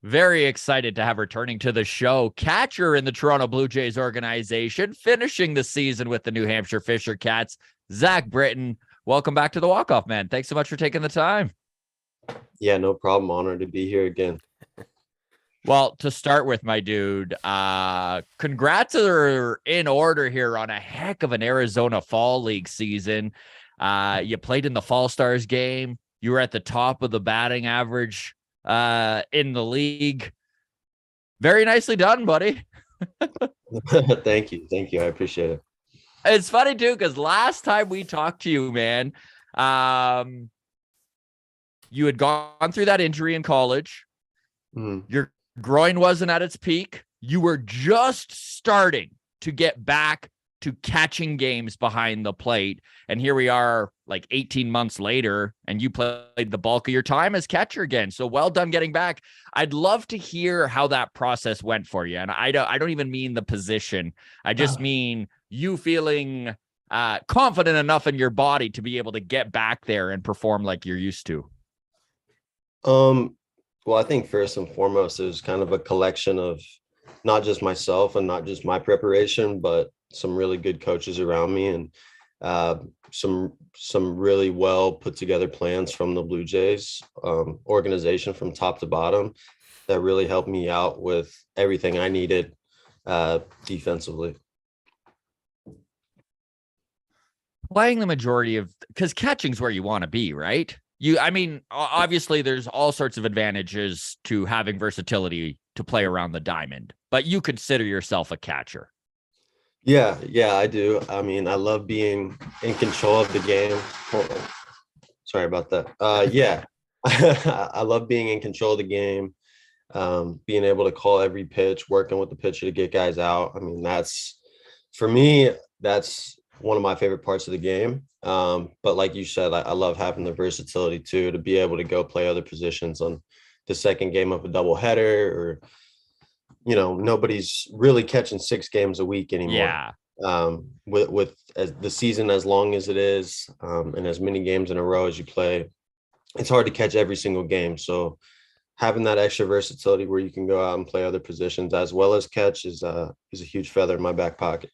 Very excited to have returning to the show, catcher in the Toronto Blue Jays organization, finishing the season with the New Hampshire Fisher Cats, Zach Britton. Welcome back to the Walk-Off, man. Thanks so much for taking the time. Yeah, no problem. Honored to be here again. Well, to start with, my dude, congrats are in order here on a heck of an Arizona Fall League season. You played in the Fall Stars game. You were at the top of the batting average in the league. Very nicely done, buddy. Thank you. Thank you. I appreciate it. It's funny too, because last time we talked to you, man, you had gone through that injury in college. Your groin wasn't at its peak. You were just starting to get back to catching games behind the plate. And here we are like 18 months later, and you played the bulk of your time as catcher again. So well done getting back. I'd love to hear how that process went for you. And I don't even mean the position. I just mean you feeling confident enough in your body to be able to get back there and perform like you're used to. Well, I think first and foremost, it was kind of a collection of not just myself and not just my preparation, but some really good coaches around me and some really well put together plans from the Blue Jays organization from top to bottom that really helped me out with everything I needed defensively. Playing the majority of, because catching's where you want to be, right? Obviously there's all sorts of advantages to having versatility to play around the diamond, but you consider yourself a catcher. Yeah, I do. I mean, I love being in control of the game. Hold on. Sorry about that. Yeah, I love being in control of the game, being able to call every pitch, working with the pitcher to get guys out. I mean, for me, that's one of my favorite parts of the game. But like you said, I love having the versatility too, to be able to go play other positions on the second game of a doubleheader, or nobody's really catching 6 games a week anymore. Yeah. With as the season as long as it is, and as many games in a row as you play, it's hard to catch every single game. So having that extra versatility where you can go out and play other positions as well as catch is a huge feather in my back pocket.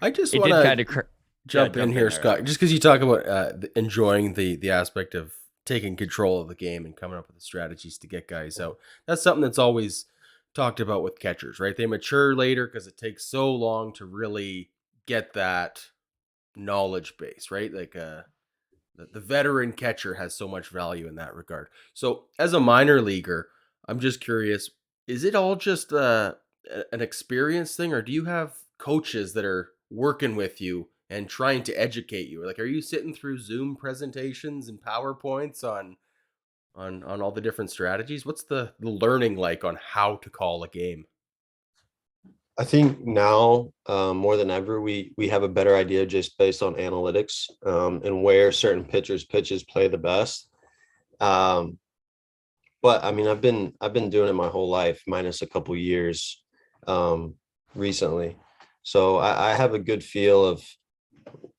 I just want to jump in here, Scott, just because you talk about enjoying the aspect of taking control of the game and coming up with the strategies to get guys out. That's something that's always talked about with catchers, right? They mature later because it takes so long to really get that knowledge base, right? Like the veteran catcher has so much value in that regard. So as a minor leaguer, I'm just curious, is it all just an experience thing, or do you have coaches that are working with you and trying to educate you? Like, are you sitting through Zoom presentations and PowerPoints on all the different strategies? What's the learning like on how to call a game? I think now more than ever, we have a better idea just based on analytics, and where certain pitches play the best. But I mean, I've been doing it my whole life, minus a couple years recently. So I have a good feel of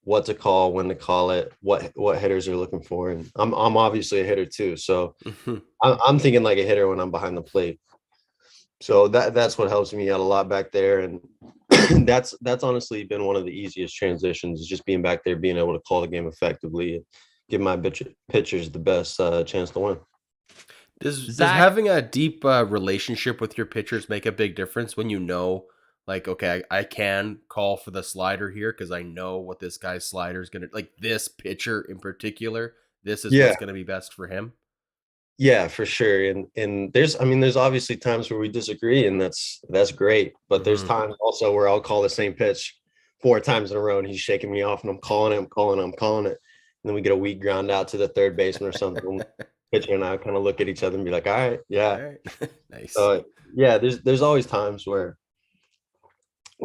what to call, when to call it, what hitters are looking for. And I'm obviously a hitter too. So I'm thinking like a hitter when I'm behind the plate. So that's what helps me out a lot back there. And that's honestly been one of the easiest transitions, is just being back there, being able to call the game effectively and give my pitchers the best chance to win. Does having a deep relationship with your pitchers make a big difference when you know, like, okay, I can call for the slider here because I know what this guy's slider is going to, like this pitcher in particular, this is what's going to be best for him? Yeah, for sure. And there's obviously times where we disagree, and that's great. But there's times also where I'll call the same pitch 4 times in a row and he's shaking me off, and I'm calling it. And then we get a weak ground out to the third baseman or something. Pitcher and I kind of look at each other and be like, all right, yeah. All right. Nice. Yeah, there's always times where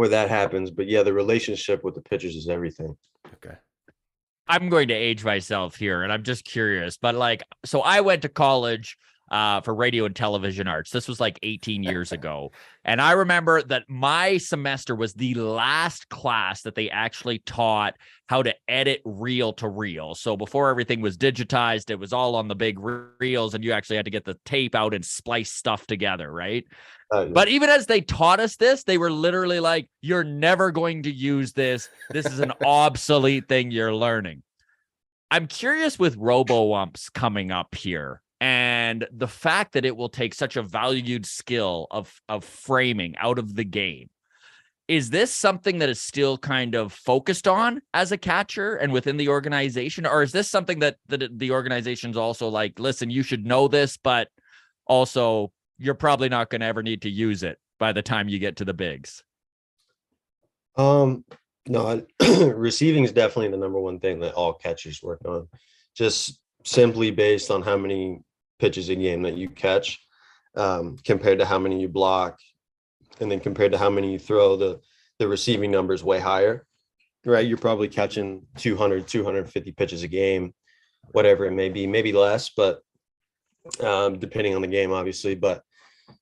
that happens. But yeah, the relationship with the pitchers is everything. Okay. I'm going to age myself here, and I'm just curious, but so I went to college. for radio and television arts. This was like 18 years ago. And I remember that my semester was the last class that they actually taught how to edit reel to reel. So before everything was digitized, it was all on the big reels, and you actually had to get the tape out and splice stuff together, right? Yeah. But even as they taught us this, they were literally like, you're never going to use this. This is an obsolete thing you're learning. I'm curious with RoboUmps coming up here and the fact that it will take such a valued skill of framing out of the game. Is this something that is still kind of focused on as a catcher and within the organization? Or is this something that the organization's also like, listen, you should know this, but also you're probably not going to ever need to use it by the time you get to the bigs? No, receiving is definitely the number one thing that all catchers work on, just simply based on how many pitches a game that you catch, compared to how many you block, and then compared to how many you throw, the receiving number is way higher, right? You're probably catching 200, 250 pitches a game, whatever it may be, maybe less, but depending on the game, obviously. But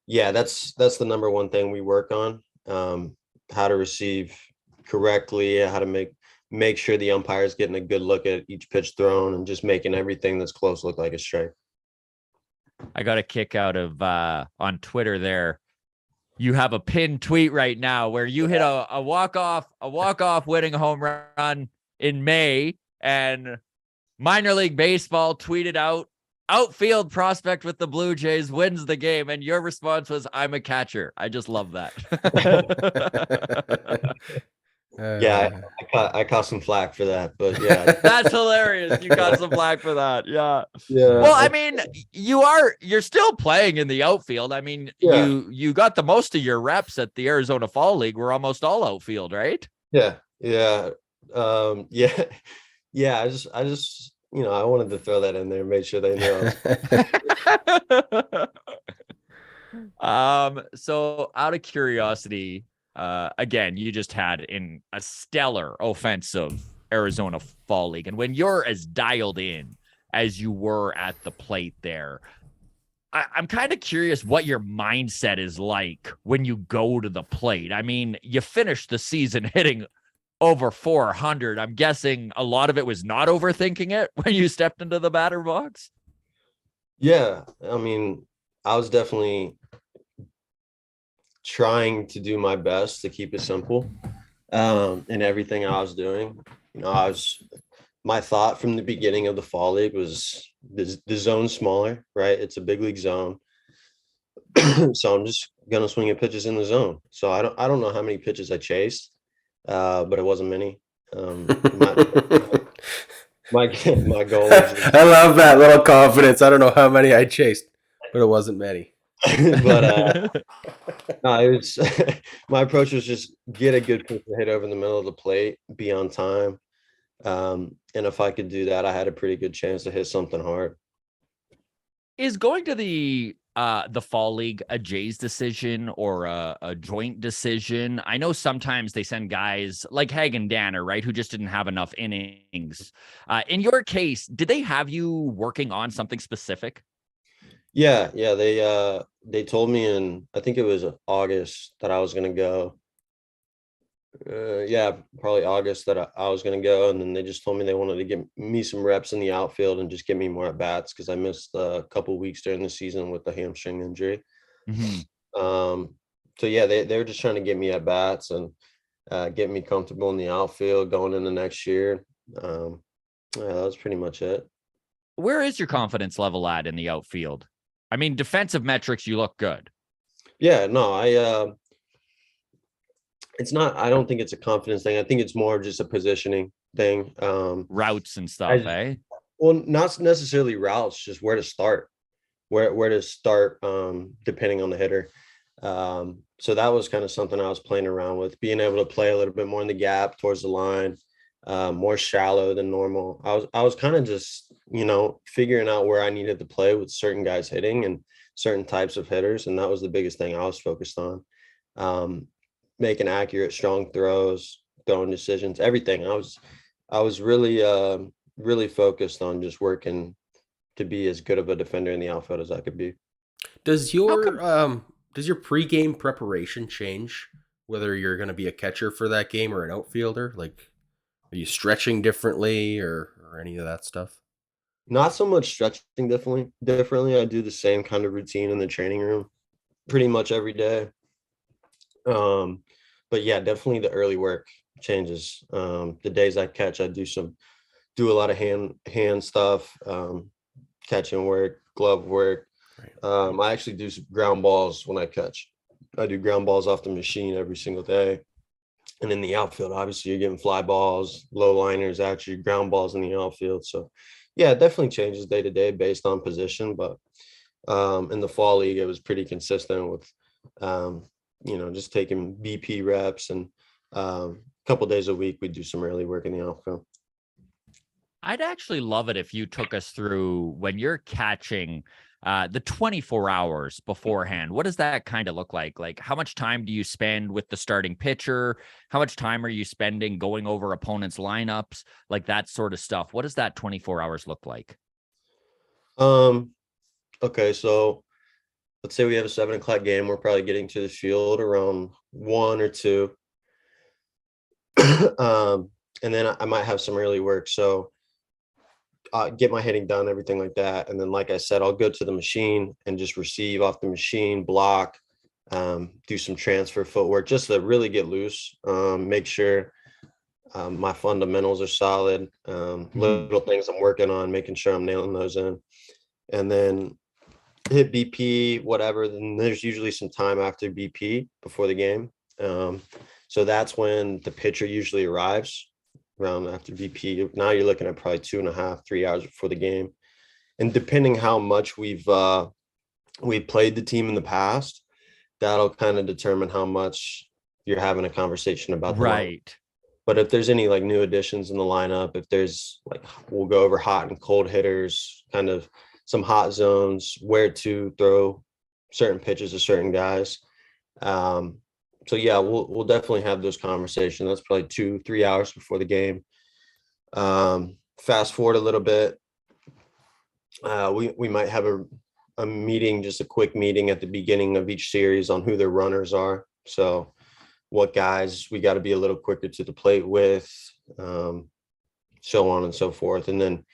yeah, that's the number one thing we work on, how to receive correctly, how to make sure the umpire is getting a good look at each pitch thrown and just making everything that's close look like a strike. I got a kick out of on Twitter there. You have a pinned tweet right now where you hit a walk-off winning home run in May, and minor league baseball tweeted out, outfield prospect with the Blue Jays wins the game, and your response was, I'm a catcher. I just love that. Yeah, I caught some flack for that, but yeah. That's hilarious. You got some flack for that. Yeah. Yeah. Well, I mean, you're still playing in the outfield. I mean, yeah. You got the most of your reps at the Arizona Fall League. We're almost all outfield, right? Yeah. Yeah. Yeah. I just, I wanted to throw that in there, make sure they know. So out of curiosity, again, you just had in a stellar offensive Arizona Fall League. And when you're as dialed in as you were at the plate there, I'm kind of curious what your mindset is like when you go to the plate. I mean, you finished the season hitting over 400. I'm guessing a lot of it was not overthinking it when you stepped into the batter box. Yeah. I mean, I was definitely trying to do my best to keep it simple in everything I was doing. My thought from the beginning of the Fall League was the zone smaller, right? It's a big league zone. So I'm just gonna swing at pitches in the zone. So I don't know how many pitches I chased, but it wasn't many. My goal was I love that little confidence. I don't know how many I chased, but it wasn't many. But no, it was my approach was just get a good pitch to hit over the middle of the plate, be on time, and if I could do that, I had a pretty good chance to hit something hard. Is going to the Fall League a Jays decision or a joint decision? I know sometimes they send guys like Hagen Danner, right, who just didn't have enough innings. In your case, did they have you working on something specific? Yeah, they told me in, I think it was August, that I was going to go. Probably August that I was going to go. And then they just told me they wanted to give me some reps in the outfield and just give me more at bats because I missed a couple weeks during the season with the hamstring injury. Mm-hmm. So yeah, they were just trying to get me at bats and get me comfortable in the outfield going into next year. That was pretty much it. Where is your confidence level at in the outfield? I mean, defensive metrics, you look good. Yeah, no, it's not, I don't think it's a confidence thing. I think it's more just a positioning thing. Routes and stuff, eh? Well, not necessarily routes, just where to start, where to start, depending on the hitter. So that was kind of something I was playing around with, being able to play a little bit more in the gap towards the line, more shallow than normal. I was kind of just, figuring out where I needed to play with certain guys hitting and certain types of hitters. And that was the biggest thing I was focused on. Making accurate, strong throws, throwing decisions, everything. I was really, really focused on just working to be as good of a defender in the outfield as I could be. Does your pregame preparation change whether you're going to be a catcher for that game or an outfielder? Like, are you stretching differently or any of that stuff? Not so much stretching differently. I do the same kind of routine in the training room pretty much every day. But yeah, definitely the early work changes. The days I catch, I do a lot of hand stuff, catching work, glove work. Right. I actually do some ground balls when I catch. I do ground balls off the machine every single day. And in the outfield, obviously you're getting fly balls, low liners, actually ground balls in the outfield. So yeah, it definitely changes day to day based on position. But in the fall league, it was pretty consistent with, just taking BP reps, and a couple days a week, we do some early work in the outfield. I'd actually love it if you took us through when you're catching the 24 hours beforehand. What does that kind of look like? Like, how much time do you spend with the starting pitcher? How much time are you spending going over opponents' lineups? Like that sort of stuff. What does that 24 hours look like? Okay, so let's say we have a 7 o'clock game. We're probably getting to the field around 1 or 2. And then I might have some early work. So get my hitting done, everything like that. And then, like I said, I'll go to the machine and just receive off the machine, block, do some transfer footwork just to really get loose, make sure my fundamentals are solid, little things I'm working on, making sure I'm nailing those in. And then hit BP, whatever. Then there's usually some time after BP before the game. So that's when the pitcher usually arrives. Around after BP. Now you're looking at probably 2.5, 3 hours before the game. And depending how much we've played the team in the past, that'll kind of determine how much you're having a conversation about the right. lineup. But if there's any like new additions in the lineup, if there's like, we'll go over hot and cold hitters, kind of some hot zones, where to throw certain pitches to certain guys. So yeah, we'll definitely have those conversations. That's probably 2-3 hours before the game. Fast forward a little bit. We might have a meeting, just a quick meeting at the beginning of each series on who their runners are. So what guys we got to be a little quicker to the plate with, so on and so forth. And then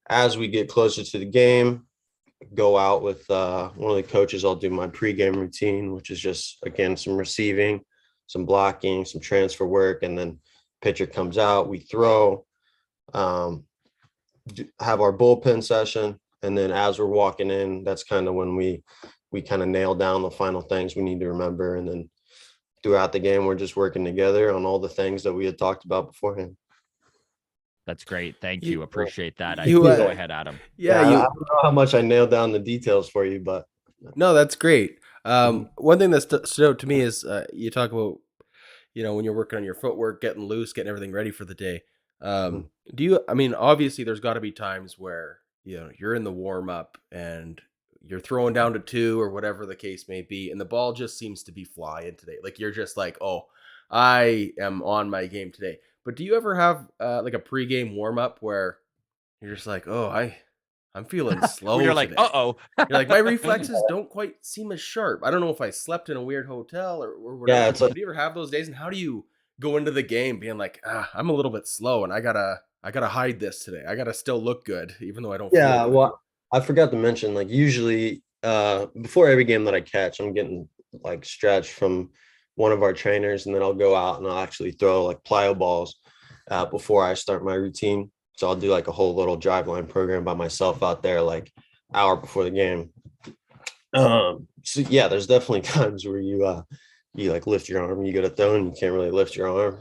as we get closer to the game, go out with one of the coaches. I'll do my pregame routine, which is just, again, some receiving, some blocking, some transfer work, and then pitcher comes out, we throw, have our bullpen session, and then as we're walking in, that's kind of when we kind of nail down the final things we need to remember. And then throughout the game, we're just working together on all the things that we had talked about beforehand. That's great. Thank you. Appreciate that. Go ahead, Adam. Yeah, I don't know how much I nailed down the details for you, but no, that's great. One thing that stood out to me is you talk about, when you're working on your footwork, getting loose, getting everything ready for the day. Obviously there's got to be times where, you're in the warm up and you're throwing down to 2 or whatever the case may be, and the ball just seems to be flying today. Like, you're just like, oh, I am on my game today. But do you ever have like a pregame warm up where you're just like, oh, I'm feeling slow. You're like, uh-oh. You're like, my reflexes don't quite seem as sharp. I don't know if I slept in a weird hotel or whatever. Yeah, do you ever have those days? And how do you go into the game being like, I'm a little bit slow and I gotta hide this today. I gotta still look good, even though I don't. Yeah, well, I forgot to mention, like, usually before every game that I catch, I'm getting like stretched from one of our trainers, and then I'll go out and I'll actually throw like plyo balls before I start my routine. So I'll do like a whole little drive line program by myself out there, like hour before the game. So yeah, there's definitely times where you like lift your arm, you go to throw and you can't really lift your arm.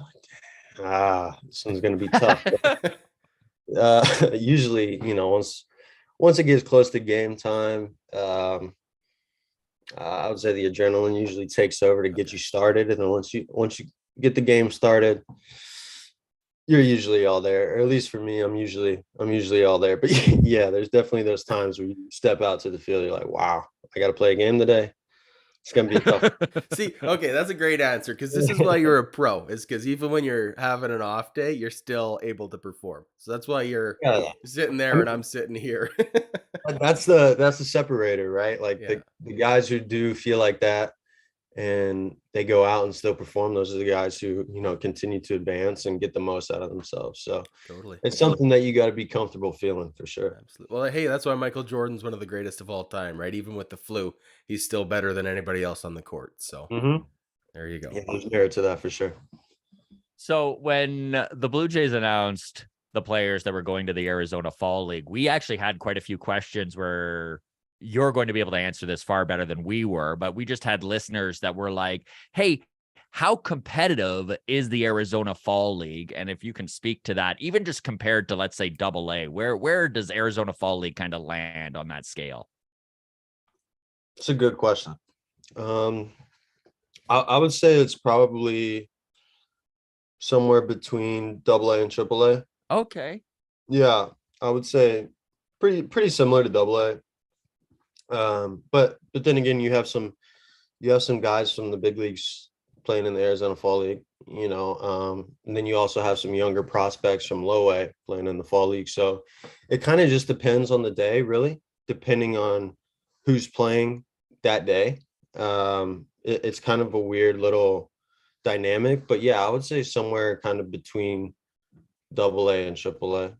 This one's gonna be tough. But, usually, once it gets close to game time, I would say the adrenaline usually takes over to get you started, and then once you get the game started, you're usually all there. Or at least for me, I'm usually all there. But yeah, there's definitely those times where you step out to the field, you're like, wow, I got to play a game today. It's going to be tough. See, okay, that's a great answer, because this is why you're a pro. Is because even when you're having an off day, you're still able to perform. So that's why you're sitting there and I'm sitting here. That's the separator, right? Like the guys who do feel like that and they go out and still perform, those are the guys who, continue to advance and get the most out of themselves. So totally, it's something that you got to be comfortable feeling, for sure. Absolutely. Well, hey, that's why Michael Jordan's one of the greatest of all time, right? Even with the flu, he's still better than anybody else on the court. So there you go. Yeah, there's merit to that for sure. So when the Blue Jays announced the players that were going to the Arizona Fall League, we actually had quite a few questions where you're going to be able to answer this far better than we were, but we just had listeners that were like, hey, how competitive is the Arizona Fall League? And if you can speak to that, even just compared to, let's say, AA, where does Arizona Fall League kind of land on that scale? It's a good question. I would say it's probably somewhere between AA and AAA. Okay. Yeah, I would say pretty similar to AA. But then again, you have some guys from the big leagues playing in the Arizona Fall League, and then you also have some younger prospects from low A playing in the Fall League. So it kind of just depends on the day, really, depending on who's playing that day. It's kind of a weird little dynamic, but yeah, I would say somewhere kind of between AA and AAA.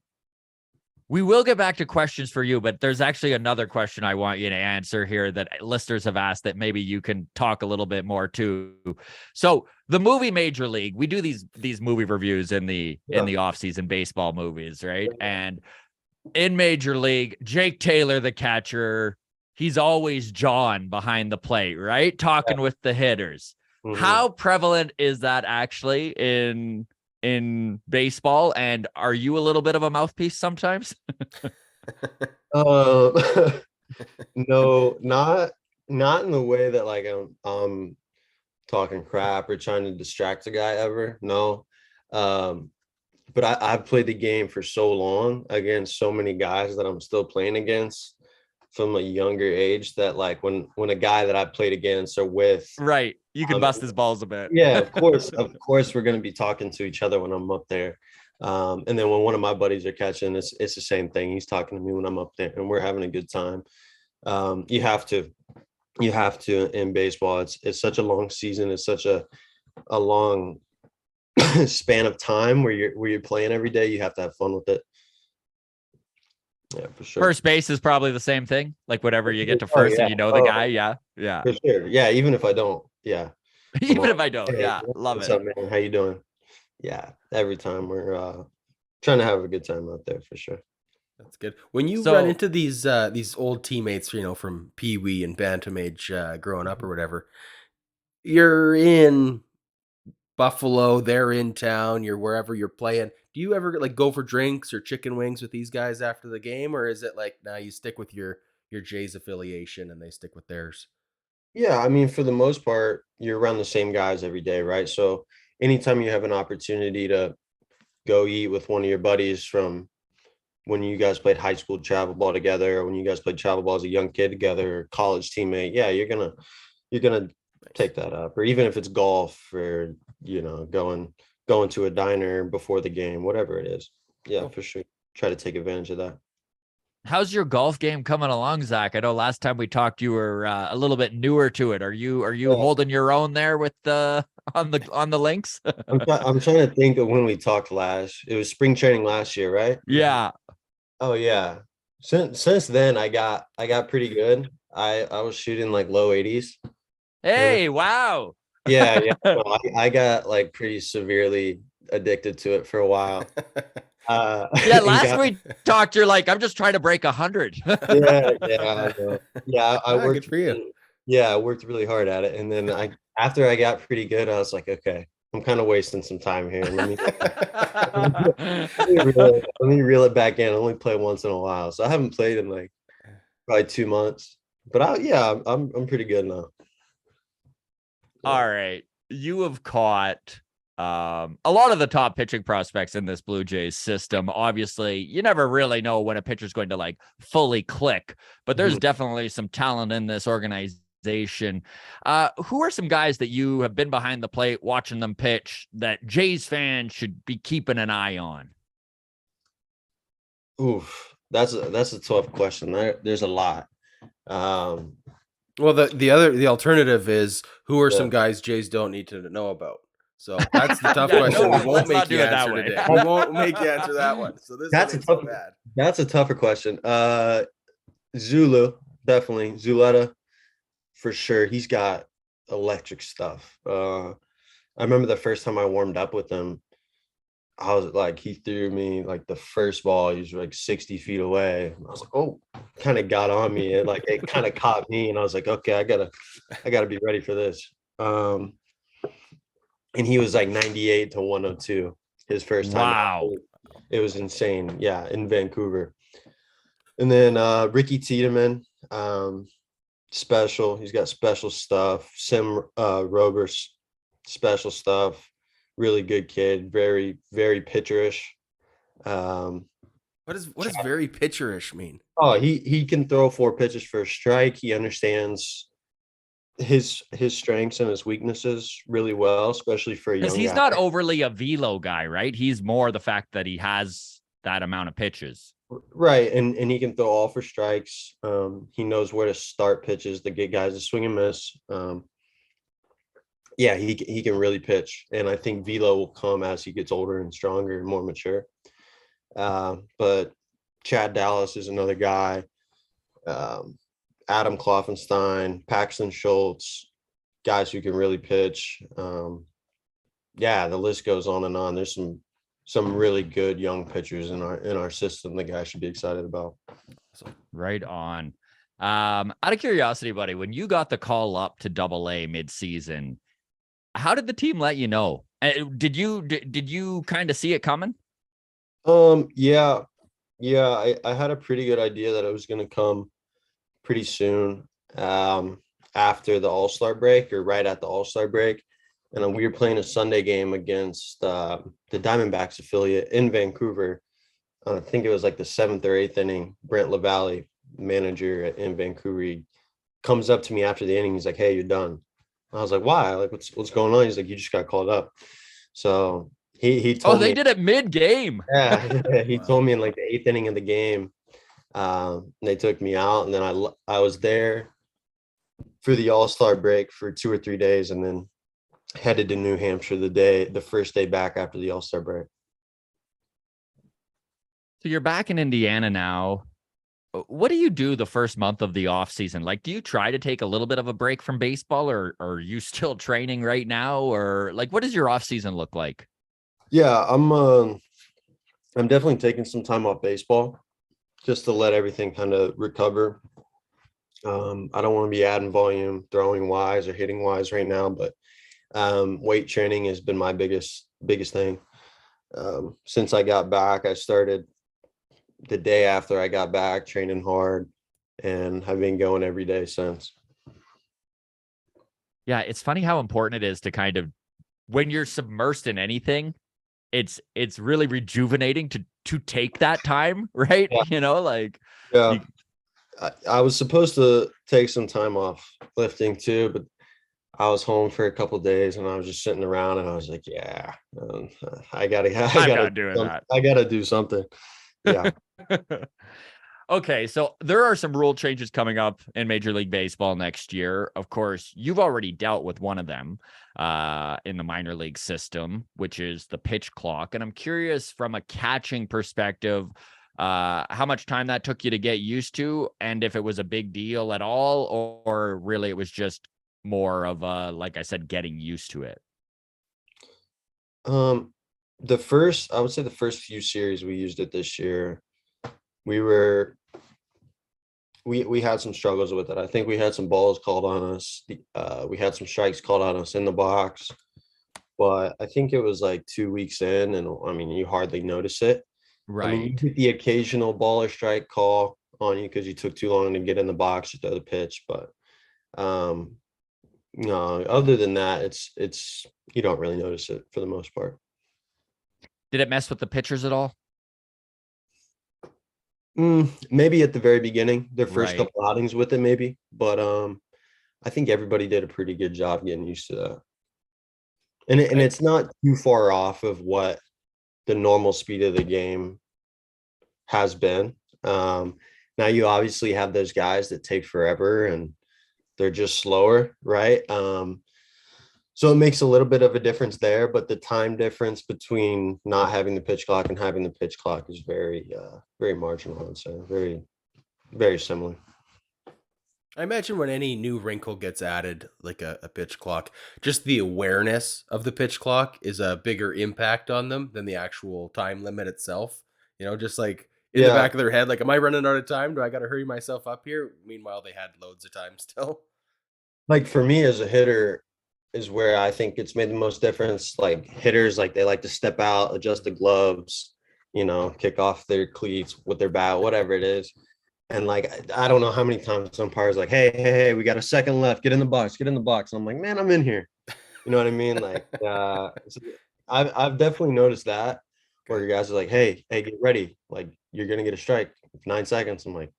We will get back to questions for you, but there's actually another question I want you to answer here that listeners have asked that maybe you can talk a little bit more to. So the movie Major League, we do these movie reviews in the off-season baseball movies, right? And in Major League, Jake Taylor, the catcher, he's always John behind the plate, right? Talking with the hitters. How prevalent is that actually in baseball, and are you a little bit of a mouthpiece sometimes? No, not in the way that like I'm talking crap or trying to distract a guy ever. No. But I've played the game for so long against so many guys that I'm still playing against from a younger age that like when a guy that I played against or with, right, you can bust his balls a bit. Yeah, of course we're going to be talking to each other when I'm up there. And then when one of my buddies are catching, it's the same thing. He's talking to me when I'm up there and we're having a good time. You have to in baseball. It's such a long season. It's such a long span of time where you're playing every day. You have to have fun with it. Yeah, for sure. First base is probably the same thing. Like whatever you get to first and the guy. Yeah. For sure. Yeah. Even if I don't. Yeah. Even if I don't. Hey, yeah. Love what's it. What's up, man? How you doing? Yeah. Every time we're trying to have a good time out there for sure. That's good. When you run into these old teammates, from Pee Wee and Bantam age growing up or whatever, you're in Buffalo, they're in town, you're wherever you're playing. Do you ever like go for drinks or chicken wings with these guys after the game, or is it like now you stick with your Jays affiliation and they stick with theirs? Yeah, I mean, for the most part, you're around the same guys every day, right? So anytime you have an opportunity to go eat with one of your buddies from when you guys played high school travel ball together, or when you guys played travel ball as a young kid together, or college teammate, yeah, you're gonna take that up. Or even if it's golf or going to a diner before the game, whatever it is. Yeah, for sure. Try to take advantage of that. How's your golf game coming along, Zach? I know last time we talked, you were a little bit newer to it. Are you holding your own there with on the links? I'm trying to think of when we talked last. It was spring training last year, right? Yeah. Oh yeah. Since then, I got pretty good. I was shooting like low 80s. Hey, wow. Yeah. Well, I got like pretty severely addicted to it for a while. Last we talked, you're like, I'm just trying to break 100. I worked for you. Yeah, I worked really hard at it, and then after I got pretty good, I was like, okay, I'm kind of wasting some time here. Let me reel it back in. I only play once in a while, so I haven't played in like probably 2 months. But I'm pretty good now. All right, you have caught a lot of the top pitching prospects in this Blue Jays system. Obviously, you never really know when a pitcher's going to like fully click, but there's definitely some talent in this organization Who are some guys that you have been behind the plate watching them pitch that Jays fans should be keeping an eye on? Oof, that's a tough question. There's a lot. Well, the alternative is, who are some guys Jays don't need to know about? So that's the tough question. We won't make you answer today. We won't make you answer that one. So that's a tougher question. Zulu, definitely. Zuleta, for sure. He's got electric stuff. I remember the first time I warmed up with him, I was like, he threw me like the first ball, he was like 60 feet away. I was like, oh, kind of got on me. It kind of caught me, and I was like, okay, I gotta be ready for this. And he was like 98 to 102 his first time. Wow. It was insane. Yeah, in Vancouver. And then Ricky Tiedemann, special. He's got special stuff. Sim Robers, special stuff. Really good kid. Very, very pitcherish. What does very pitcherish mean? Oh, he can throw 4 pitches for a strike. He understands his strengths and his weaknesses really well, especially for a young guy. Because he's not overly a velo guy, right? He's more the fact that he has that amount of pitches. Right, and he can throw all for strikes. He knows where to start pitches to get guys to swing and miss. Yeah, he can really pitch, and I think velo will come as he gets older and stronger and more mature. But Chad Dallas is another guy. Adam Kloffenstein, Paxton Schultz, guys who can really pitch. Yeah, the list goes on and on. There's some really good young pitchers in our system the guys should be excited about. Right on. Out of curiosity, buddy, when you got the call up to AA midseason, how did the team let you know? Did you kind of see it coming? Yeah. I had a pretty good idea that it was going to come pretty soon, after the All-Star break, or right at the All-Star break. And we were playing a Sunday game against the Diamondbacks affiliate in Vancouver. I think it was like the 7th or 8th inning. Brent LaValle, manager in Vancouver, he comes up to me after the inning. He's like, "Hey, you're done." I was like, "Why? Like, what's going on?" He's like, "You just got called up." So he told me. Oh, they did it mid-game. Yeah, he told me in like the 8th inning of the game. They took me out, and then I was there for the All-Star break for 2 or 3 days, and then headed to New Hampshire the first day back after the All-Star break. So you're back in Indiana now. What do you do the first month of the off season? Like, do you try to take a little bit of a break from baseball, or are you still training right now? Or like, what does your off season look like? Yeah, I'm definitely taking some time off baseball just to let everything kind of recover. I don't want to be adding volume, throwing wise or hitting wise right now, but weight training has been my biggest thing. Since I got back, I started the day after I got back training hard, and I've been going every day since. Yeah, it's funny how important it is to kind of, when you're submersed in anything, it's really rejuvenating to take that time, right? Yeah. You know, like, yeah. I was supposed to take some time off lifting too, but I was home for a couple of days, and I was just sitting around, and I was like, yeah, I gotta do something. Yeah. Okay, so there are some rule changes coming up in Major League Baseball next year. Of course, you've already dealt with one of them in the minor league system, which is the pitch clock. And I'm curious, from a catching perspective, how much time that took you to get used to, and if it was a big deal at all, or really it was just more of a, like I said, getting used to it. I would say the first few series we used it this year, we had some struggles with it. I think we had some balls called on us. We had some strikes called on us in the box, but I think it was like 2 weeks in, and I mean, you hardly notice it. Right. I mean, you get the occasional ball or strike call on you because you took too long to get in the box to throw the pitch, but no, other than that, it's you don't really notice it for the most part. Did it mess with the pitchers at all? Maybe at the very beginning, their first couple outings with it, maybe. But I think everybody did a pretty good job getting used to that. And it's not too far off of what the normal speed of the game has been. Now you obviously have those guys that take forever and they're just slower, right? So it makes a little bit of a difference there, but the time difference between not having the pitch clock and having the pitch clock is very, very marginal, I would say. Very, very similar. I imagine when any new wrinkle gets added, like a pitch clock, just the awareness of the pitch clock is a bigger impact on them than the actual time limit itself. Just like in the back of their head, like, am I running out of time? Do I got to hurry myself up here? Meanwhile, they had loads of time still. Like for me as a hitter is where I think it's made the most difference. Like hitters, like they like to step out, adjust the gloves, kick off their cleats with their bat, whatever it is. And like, I don't know how many times umpires like, hey, we got a second left. Get in the box. And I'm like, man, I'm in here. You know what I mean? Like, so I've definitely noticed that where your guys are like, hey, get ready. Like, you're going to get a strike. 9 seconds. I'm like,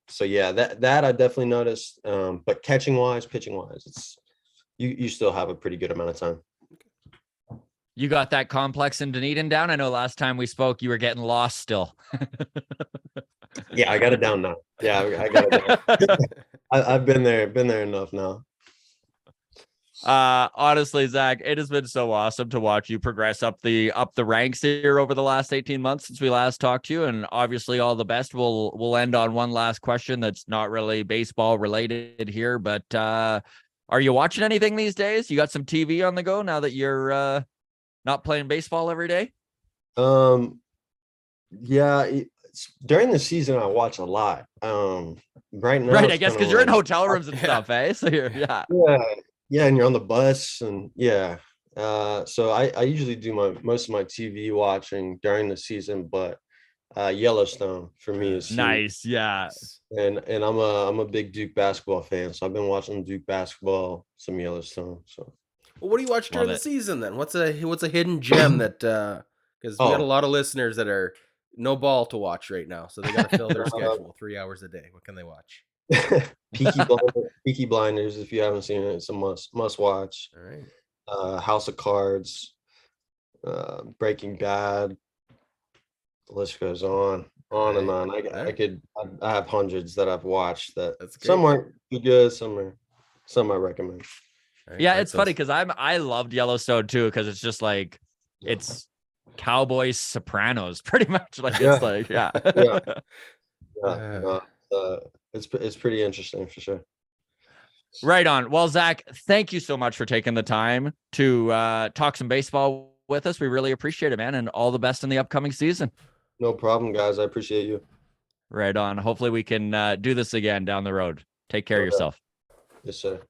so yeah, that I definitely noticed. But pitching wise, it's you still have a pretty good amount of time. You got that complex in Dunedin down? I know last time we spoke, you were getting lost still. Yeah, I got it down now. Yeah, I got it down. I've been there enough now. Honestly, Zach, it has been so awesome to watch you progress up the ranks here over the last 18 months since we last talked to you. And obviously all the best. We'll end on one last question that's not really baseball related here, but are you watching anything these days? You got some TV on the go now that you're not playing baseball every day? Yeah, during the season I watch a lot. Right now, right, I guess because you're in hotel rooms and stuff, eh? So yeah, and you're on the bus and so I usually do most of my TV watching during the season, but Yellowstone for me is nice. Huge. Yeah, and I'm a big Duke basketball fan, so I've been watching Duke basketball, some Yellowstone. So, well, what do you watch during the season then? What's a hidden gem that because we got a lot of listeners that are no ball to watch right now, so they got to fill their schedule 3 hours a day. What can they watch? Peaky Blinders, if you haven't seen it, it's a must watch. All right. House of Cards, Breaking Bad. The list goes on and on. I have hundreds that I've watched that some aren't too good, some I recommend. Right, yeah, it's funny because I loved Yellowstone too, because it's just like it's Cowboys Sopranos pretty much. Like it's like it's pretty interesting for sure. Right on. Well, Zach, thank you so much for taking the time to talk some baseball with us. We really appreciate it, man, and all the best in the upcoming season. No problem, guys. I appreciate you. Right on. Hopefully we can do this again down the road. Take care of yourself. Yes, sir.